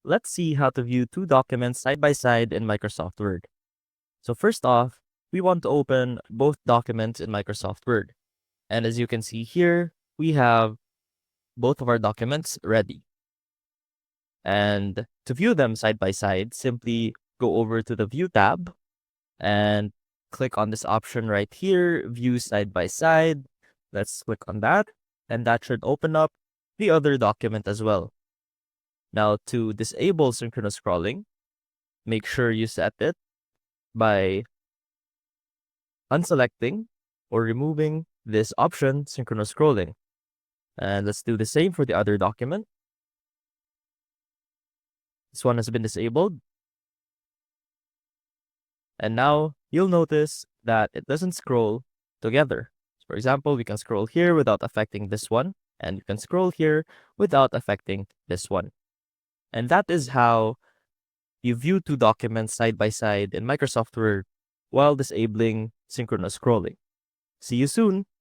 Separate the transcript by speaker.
Speaker 1: let's see how to view two documents side by side in Microsoft Word. So first off, we want to open both documents in Microsoft Word. And as you can see here, we have both of our documents ready. And to view them side by side, simply go over to the View tab and click on this option right here, View Side by Side. Let's click on that, and that should open up the other document as well. Now, to disable synchronous scrolling, make sure you set it by unselecting or removing this option, synchronous scrolling. And let's do the same for the other document. This one has been disabled. And now you'll notice that it doesn't scroll together. For example, we can scroll here without affecting this one, and you can scroll here without affecting this one. And that is how you view two documents side by side in Microsoft Word while disabling synchronous scrolling. See you soon!